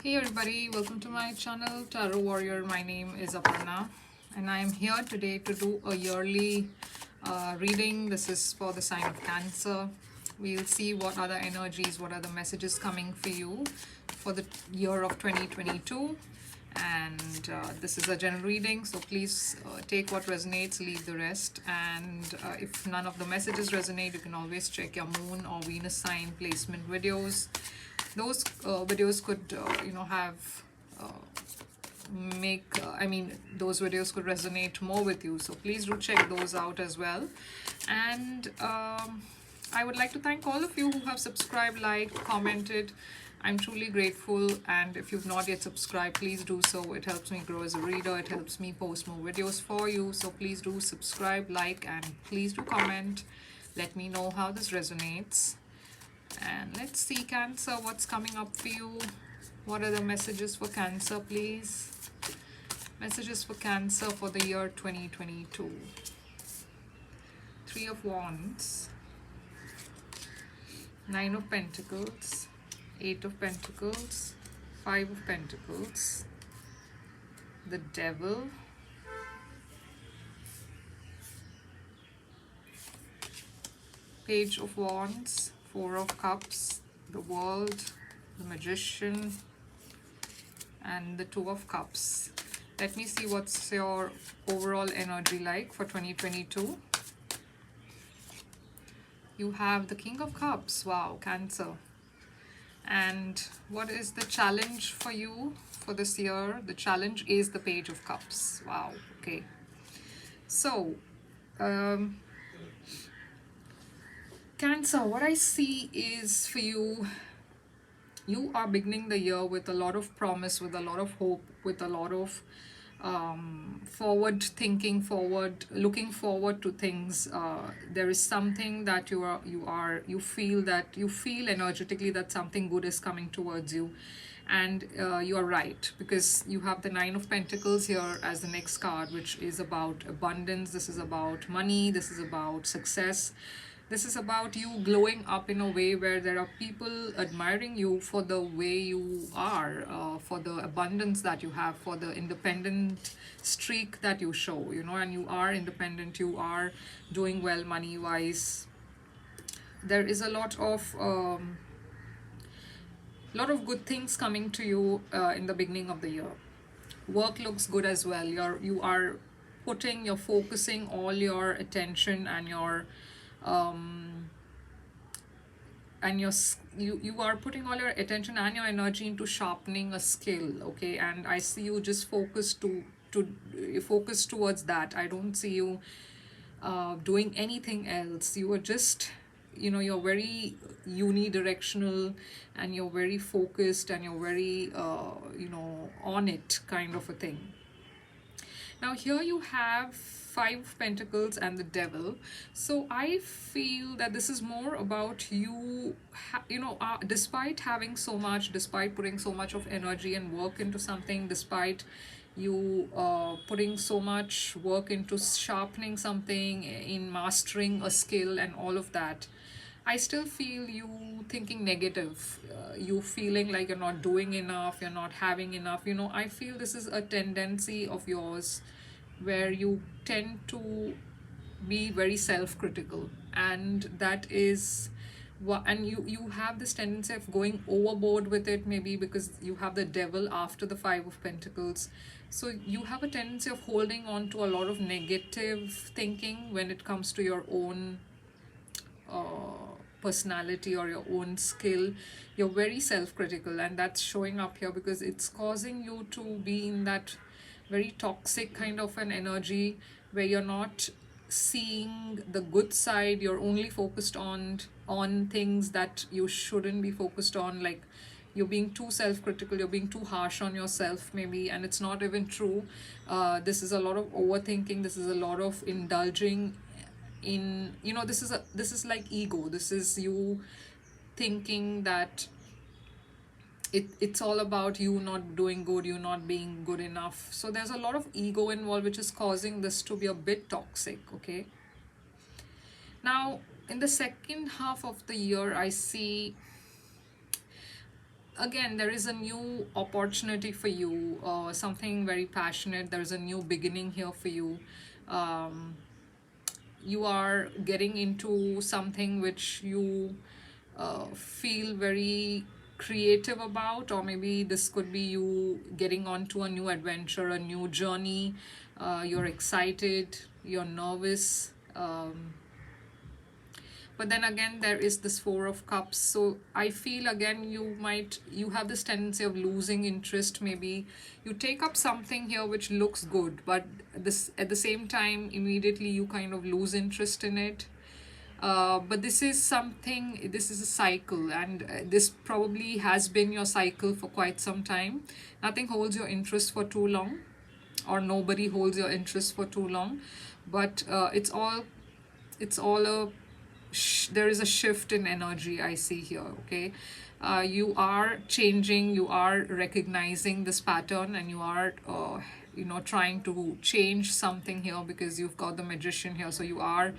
Hey everybody, welcome to my channel Tarot Warrior. My name is Aparna and I am here today to do a yearly reading. This is for the sign of Cancer. We'll see what are the energies, what are the messages coming for you for the year of 2022. And this is a general reading, so please take what resonates, leave the rest. And if none of the messages resonate, you can always check your moon or Venus sign placement videos. Those videos could have those videos could resonate more with you, so please do check those out as well. And I would like to thank all of you who have subscribed, liked, commented. I'm truly grateful, and if you've not yet subscribed, please do so. It helps me grow as a reader, it helps me post more videos for you, so please do subscribe, like, and please do comment. Let me know how this resonates. And let's see, Cancer, what's coming up for you. What are the messages for Cancer, please? Messages for Cancer for the year 2022. Three of Wands, Nine of Pentacles, Eight of Pentacles, Five of Pentacles, the Devil, Page of Wands, Four of Cups, the World, the Magician, and the Two of Cups. Let me see what's your overall energy like for 2022. You have the King of Cups. Wow, Cancer. And what is the challenge for you for this year? The challenge is the Page of Cups. Wow, okay. So, Cancer, what I see is for you, you are beginning the year with a lot of promise, with a lot of hope, with a lot of forward thinking, looking forward to things. There is something that you feel energetically that something good is coming towards you. And you are right, because you have the Nine of Pentacles here as the next card, which is about abundance. This is about money. This is about success. This is about you glowing up in a way where there are people admiring you for the way you are, for the abundance that you have, for the independent streak that you show, and you are independent, you are doing well money-wise. There is a lot of good things coming to you in the beginning of the year. Work looks good as well. You're focusing all your attention and you are putting all your attention and your energy into sharpening a skill, okay? And I see you just focus towards that. I don't see you doing anything else. You are just, you're very unidirectional, and you're very focused, and you're very on it kind of a thing. Now here you have Five of Pentacles and the Devil. So I feel that this is more about you, despite having so much, despite putting so much of energy and work into something, despite you putting so much work into sharpening something, in mastering a skill and all of that, I still feel you thinking negative, you feeling like you're not doing enough, you're not having enough. I feel this is a tendency of yours where you tend to be very self-critical, and that is what, and you have this tendency of going overboard with it, maybe because you have the Devil after the Five of Pentacles. So you have a tendency of holding on to a lot of negative thinking when it comes to your own personality or your own skill. You're very self-critical, and that's showing up here because it's causing you to be in that very toxic kind of an energy where you're not seeing the good side. You're only focused on things that you shouldn't be focused on, like you're being too self-critical, you're being too harsh on yourself maybe, and it's not even true. This is a lot of overthinking, this is a lot of indulging in, this is like ego. This is you thinking that it's all about you not doing good, you not being good enough. So there's a lot of ego involved, which is causing this to be a bit toxic, okay? Now in the second half of the year, I see again, there is a new opportunity for you, something very passionate. There's a new beginning here for you. um, you are getting into something which you feel very creative about, or maybe this could be you getting onto a new adventure, a new journey. You're excited, you're nervous. But then again, there is this Four of Cups, so I feel again you have this tendency of losing interest. Maybe you take up something here which looks good, but this at the same time immediately you kind of lose interest in it. But this is something, this is a cycle, and this probably has been your cycle for quite some time. Nothing holds your interest for too long, or nobody holds your interest for too long. But it's all a there is a shift in energy I see here. Okay, you are changing, you are recognizing this pattern, and you are trying to change something here, because you've got the Magician here. So you are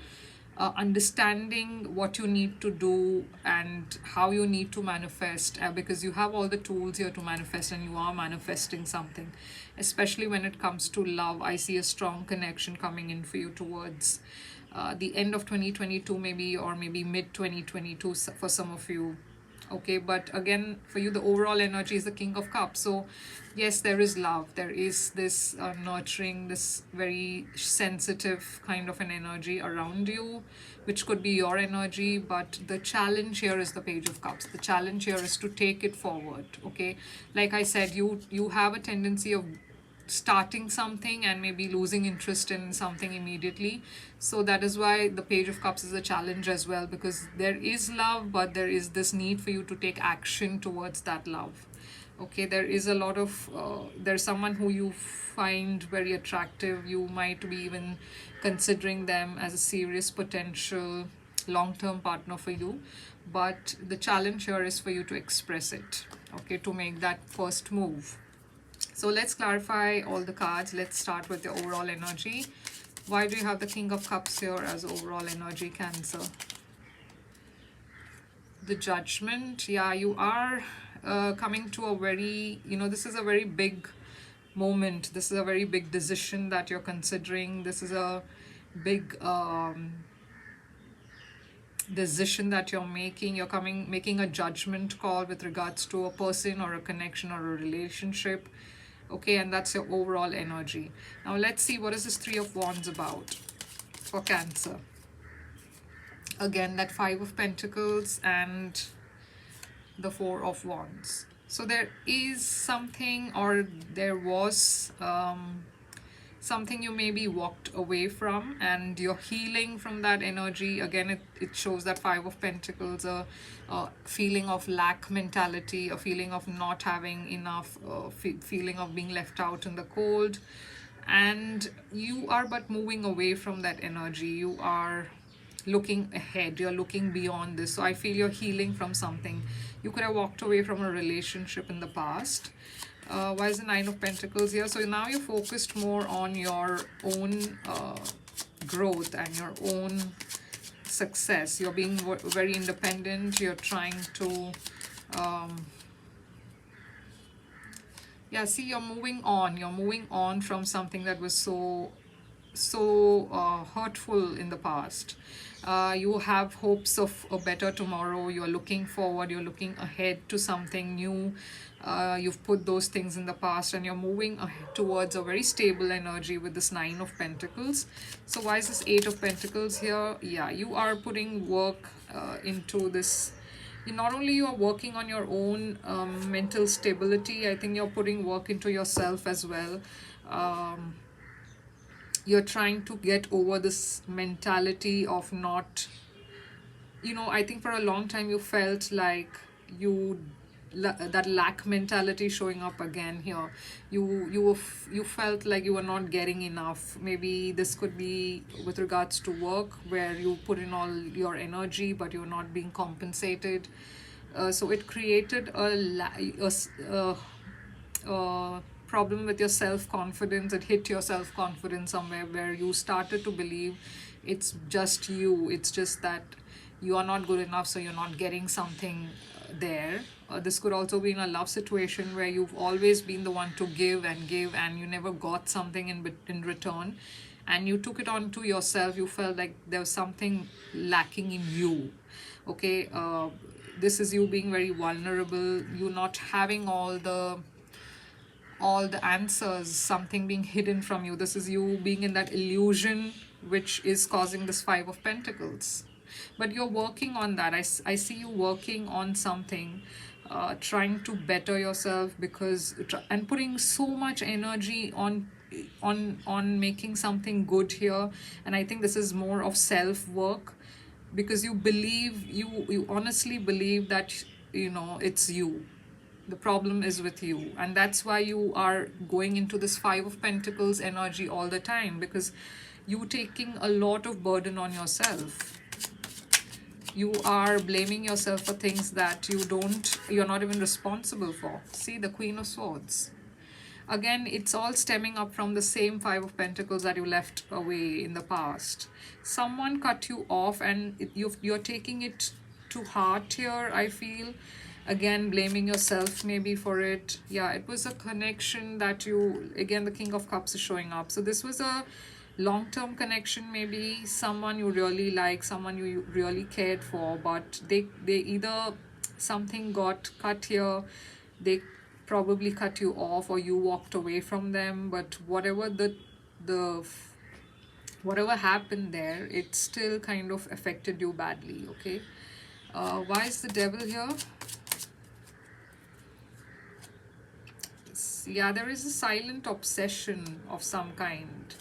understanding what you need to do and how you need to manifest, because you have all the tools here to manifest, and you are manifesting something. Especially when it comes to love, I see a strong connection coming in for you towards the end of 2022 maybe, or maybe mid 2022 for some of you. Okay, but again, for you the overall energy is the King of Cups. So yes, there is love, there is this nurturing, this very sensitive kind of an energy around you, which could be your energy. But the challenge here is the Page of Cups. The challenge here is to take it forward. Okay, like I said, you have a tendency of starting something and maybe losing interest in something immediately. So that is why the Page of Cups is a challenge as well, because there is love, but there is this need for you to take action towards that love. Okay, there is a lot of there's someone who you find very attractive. You might be even considering them as a serious potential long-term partner for you, but the challenge here is for you to express it. Okay, to make that first move. So let's clarify all the cards. Let's start with the overall energy. Why do you have the King of Cups here as overall energy, Cancer? The Judgment. Yeah, you are coming to a very, this is a very big moment. This is a very big decision that you're considering. This is a big decision that you're making. You're making a judgment call with regards to a person or a connection or a relationship. Okay, and that's your overall energy. Now let's see, what is this Three of Wands about for Cancer? Again, that Five of Pentacles and the Four of Wands. So there is something, or there was something you maybe walked away from, and you're healing from that energy. Again, it shows that Five of Pentacles, a feeling of lack mentality, a feeling of not having enough, feeling of being left out in the cold. And you are but moving away from that energy. You are looking ahead, you're looking beyond this. So I feel you're healing from something. You could have walked away from a relationship in the past. Why is the Nine of Pentacles here? So now you're focused more on your own growth and your own success. You're being very independent. You're trying to yeah, see, you're moving on from something that was so hurtful in the past. You have hopes of a better tomorrow. You're looking forward, you're looking ahead to something new. You've put those things in the past, and you're moving towards a very stable energy with this Nine of Pentacles. So why is this Eight of Pentacles here? Yeah, you are putting work into this. Not only you are working on your own mental stability, I think you're putting work into yourself as well. You're trying to get over this mentality of not, I think for a long time you felt like that lack mentality showing up again here. You felt like you were not getting enough. Maybe this could be with regards to work, where you put in all your energy but you're not being compensated. So it created a problem with your self-confidence. It hit your self-confidence somewhere, where you started to believe it's just you, it's just that you are not good enough, so you're not getting something there. This could also be in a love situation where you've always been the one to give and you never got something in return, and you took it on to yourself. You felt like there was something lacking in you. Okay, this is you being very vulnerable, you not having all the answers, something being hidden from you. This is you being in that illusion which is causing this Five of Pentacles. But you're working on that. I see you working on something, trying to better yourself, because and putting so much energy on making something good here. And I think this is more of self work, because you believe, you honestly believe that it's you, the problem is with you, and that's why you are going into this Five of Pentacles energy all the time, because you taking a lot of burden on yourself. You are blaming yourself for things that you're not even responsible for. See, the Queen of Swords. Again, it's all stemming up from the same Five of Pentacles that you left away in the past. Someone cut you off, and you're taking it to heart here, I feel. Again, blaming yourself maybe for it. Yeah, it was a connection that again, the King of Cups is showing up. So this was a long-term connection, maybe someone you really like, someone you really cared for, but they either something got cut here, they probably cut you off, or you walked away from them. But whatever whatever happened there, it still kind of affected you badly. Okay, why is the Devil here? Yeah, there is a silent obsession of some kind.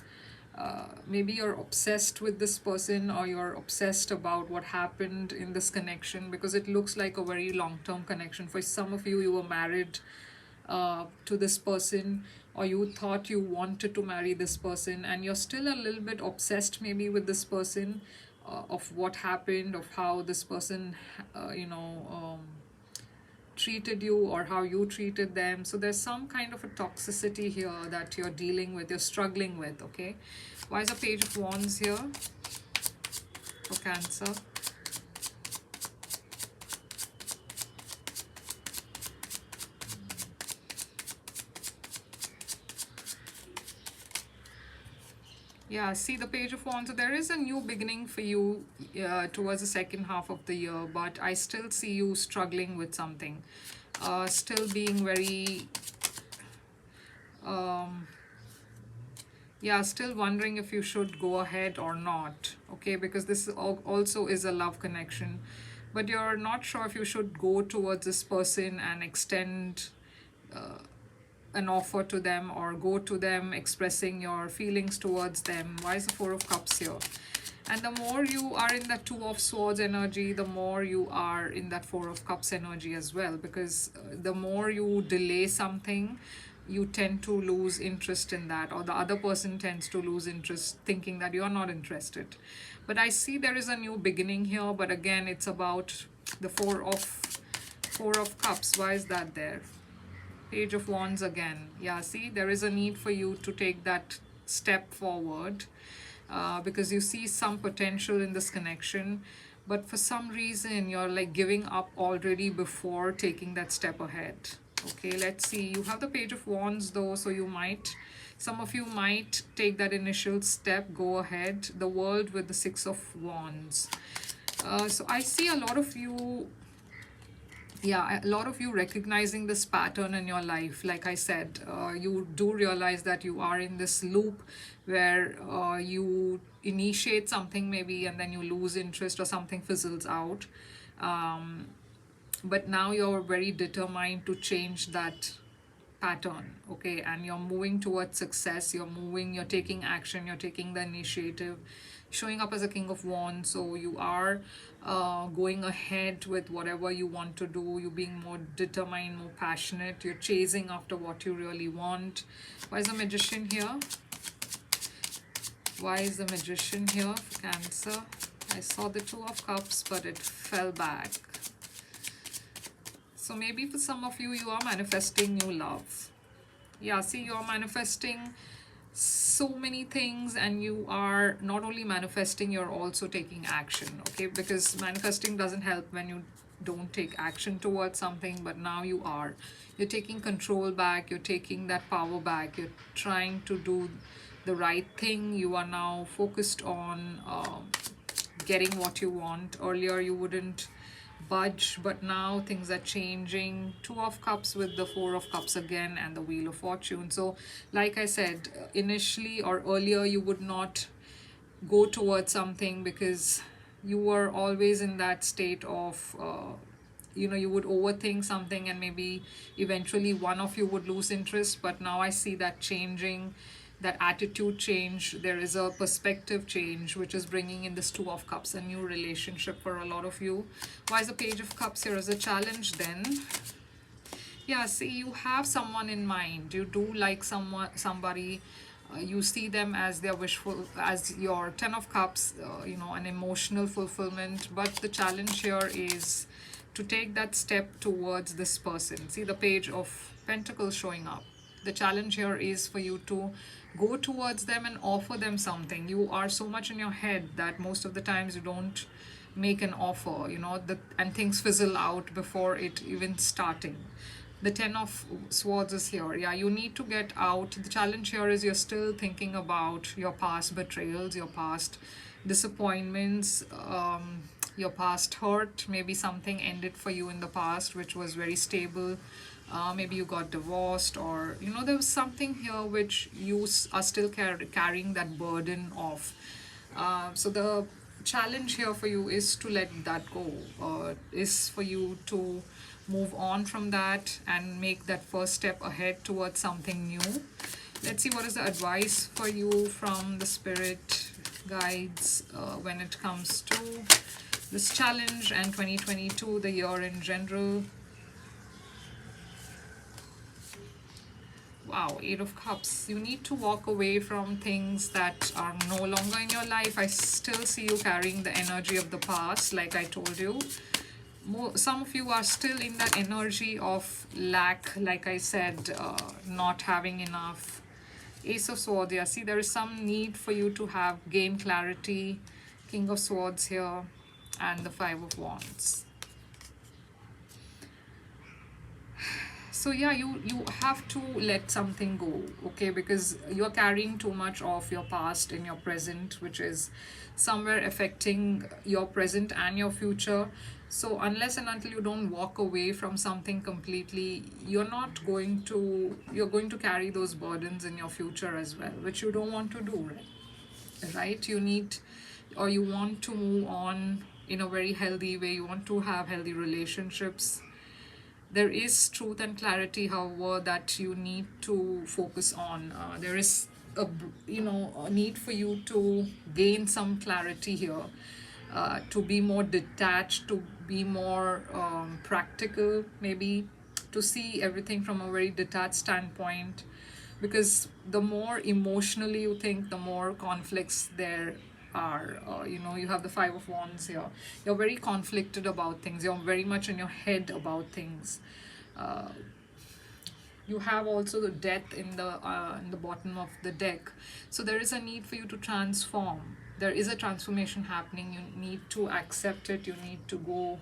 Maybe you're obsessed with this person, or you're obsessed about what happened in this connection, because it looks like a very long-term connection. For some of you, you were married to this person, or you thought you wanted to marry this person, and you're still a little bit obsessed maybe with this person, of what happened, of how this person treated you, or how you treated them. So there's some kind of a toxicity here that you're dealing with, you're struggling with. Okay, why is a Page of Wands here for Cancer? Yeah, see the Page of Wands. So there is a new beginning for you towards the second half of the year, but I still see you struggling with something. Still being very, yeah, still wondering if you should go ahead or not. Okay, because this also is a love connection, but you're not sure if you should go towards this person and extend an offer to them, or go to them expressing your feelings towards them. Why is the Four of Cups here? And the more you are in that Two of Swords energy, the more you are in that Four of Cups energy as well, because the more you delay something, you tend to lose interest in that, or the other person tends to lose interest, thinking that you're not interested. But I see there is a new beginning here, but again, it's about the Four of Cups. Why is that there? Page of Wands again. Yeah, see, there is a need for you to take that step forward, because you see some potential in this connection, but for some reason you're like giving up already before taking that step ahead. Okay, let's see. You have the Page of Wands though, so some of you might take that initial step, go ahead. The World with the Six of Wands. So I see a lot of you, yeah, a lot of you recognizing this pattern in your life. Like I said, you do realize that you are in this loop where you initiate something maybe, and then you lose interest, or something fizzles out. But now you're very determined to change that pattern. Okay, and you're moving towards success, you're taking action, you're taking the initiative, showing up as a King of Wands. So you are going ahead with whatever you want to do. You're being more determined, more passionate, you're chasing after what you really want. Why is the Magician here? Why is the Magician here for Cancer? I saw the Two of Cups, but it fell back. So maybe for some of you, you are manifesting new love. Yeah, see, you're manifesting so many things, and you are not only manifesting, you're also taking action. Okay, because manifesting doesn't help when you don't take action towards something, but now you are. You're taking control back, you're taking that power back, you're trying to do the right thing. You are now focused on getting what you want. Earlier you wouldn't budge, but now things are changing. Two of Cups with the Four of Cups again, and the Wheel of Fortune. So like I said, initially or earlier you would not go towards something because you were always in that state of you would overthink something, and maybe eventually one of you would lose interest. But now I see that changing, that attitude change. There is a perspective change which is bringing in this Two of Cups, a new relationship for a lot of you. Why is the Page of Cups here as a challenge then? Yeah, see, you have someone in mind. You do like somebody. You see them as their wishful, as your Ten of Cups, an emotional fulfillment. But the challenge here is to take that step towards this person. See the Page of Pentacles showing up. The challenge here is for you to go towards them and offer them something. You are so much in your head that most of the times you don't make an offer, and things fizzle out before it even starting. The Ten of Swords is here. Yeah, you need to get out. The challenge here is you're still thinking about your past betrayals, your past disappointments, your past hurt. Maybe something ended for you in the past which was very stable. Maybe you got divorced, or there was something here which you are still carrying that burden of. So the challenge here for you is to let that go, is for you to move on from that and make that first step ahead towards something new. Let's see what is the advice for you from the spirit guides when it comes to this challenge and 2022, the year in general. Wow, Eight of Cups. You need to walk away from things that are no longer in your life. I still see you carrying the energy of the past, like I told you. Some of you are still in that energy of lack, like I said, not having enough. Ace of Swords, yeah, see there is some need for you to gain clarity. King of Swords here, and the Five of Wands. So yeah, you have to let something go, okay, because you're carrying too much of your past in your present, which is somewhere affecting your present and your future. So unless and until you don't walk away from something completely, you're going to carry those burdens in your future as well, which you don't want to do, right? You need, or you want to move on in a very healthy way. You want to have healthy relationships. There is truth and clarity, however, that you need to focus on. There is a need for you to gain some clarity here, to be more detached, to be more practical, maybe to see everything from a very detached standpoint, because the more emotionally you think, the more conflicts there are. You have the Five of Wands here. You're very conflicted about things. You're very much in your head about things. You have also the Death in the bottom of the deck. So there is a need for you to transform. There is a transformation happening. You need to accept it. You need to go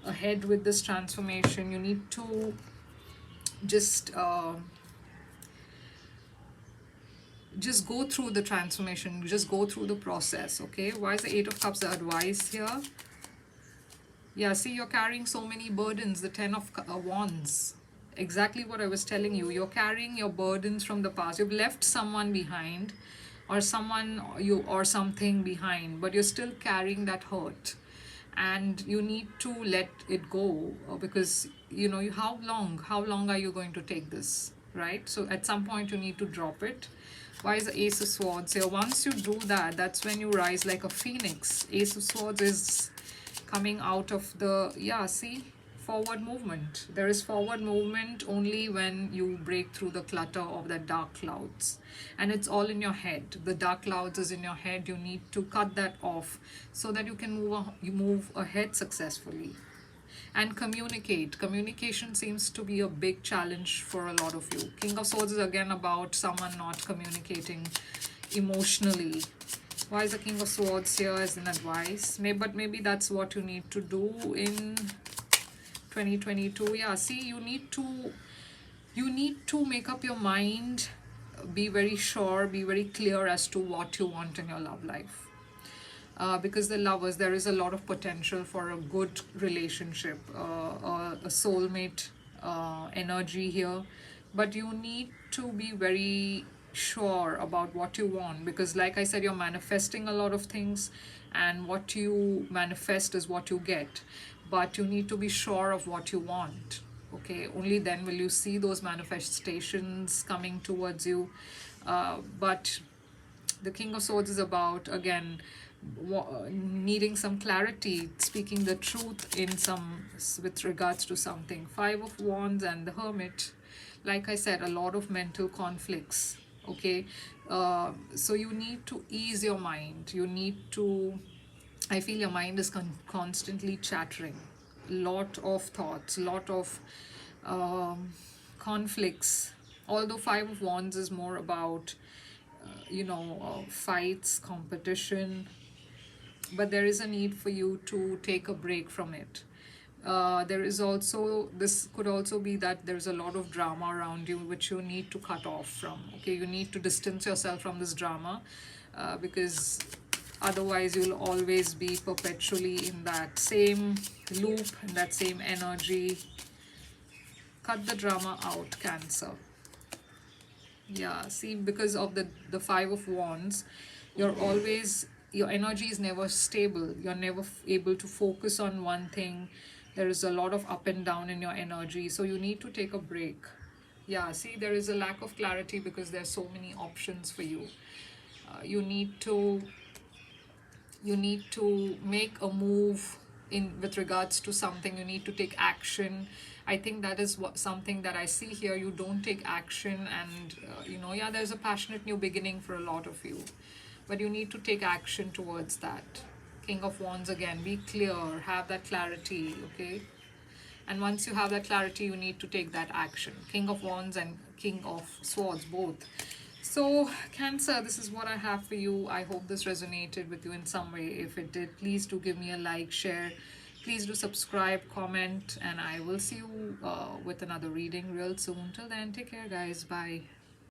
ahead with this transformation. You need to just go through the transformation, just go through the process, okay? Why is the Eight of Cups the advice here? Yeah, see, you're carrying so many burdens. The Ten of Wands, exactly what I was telling you. You're carrying your burdens from the past. You've left someone behind, or something behind, but you're still carrying that hurt, and you need to let it go, because how long are you going to take this, right? So at some point you need to drop it. Why is the Ace of Swords here? Once you do that, that's when you rise like a phoenix. Ace of Swords is coming out of the, yeah, see, forward movement. There is forward movement only when you break through the clutter of the dark clouds, and it's all in your head. The dark clouds is in your head. You need to cut that off so that you can move ahead successfully. And communication seems to be a big challenge for a lot of you. King of Swords is again about someone not communicating emotionally. Why is the King of Swords here as an advice? Maybe that's what you need to do in 2022. Yeah, see, you need to make up your mind, be very sure, be very clear as to what you want in your love life. Because the lovers, there is a lot of potential for a good relationship, a soulmate energy here, but you need to be very sure about what you want, because like I said, you're manifesting a lot of things, and what you manifest is what you get, but you need to be sure of what you want. Okay, only then will you see those manifestations coming towards you. But the King of Swords is about, again, needing some clarity, speaking the truth in some, with regards to something. Five of Wands and the Hermit, like I said, a lot of mental conflicts. Okay, so you need to ease your mind. You need to, I feel your mind is constantly chattering, lot of thoughts, lot of um, conflicts. Although Five of Wands is more about fights, competition, but there is a need for you to take a break from it. There is also, this could also be that there's a lot of drama around you which you need to cut off from. Okay, you need to distance yourself from this drama, because otherwise you'll always be perpetually in that same loop, in that same energy. Cut the drama out, Cancer. Yeah, see, because of the Five of Wands, you're always, your energy is never stable. You're never able to focus on one thing. There is a lot of up and down in your energy, so you need to take a break. Yeah, see, there is a lack of clarity because there's so many options for you. You need to make a move in with regards to something. You need to take action. I think that is what, something that I see here. You don't take action, and yeah, there's a passionate new beginning for a lot of you, but you need to take action towards that. King of Wands, again, be clear, have that clarity. Okay, and once you have that clarity, you need to take that action. King of Wands and King of Swords, both. So, Cancer, this is what I have for you. I hope this resonated with you in some way. If it did, please do give me a like, share. Please do subscribe, comment, and I will see you with another reading real soon. Till then, take care, guys. Bye.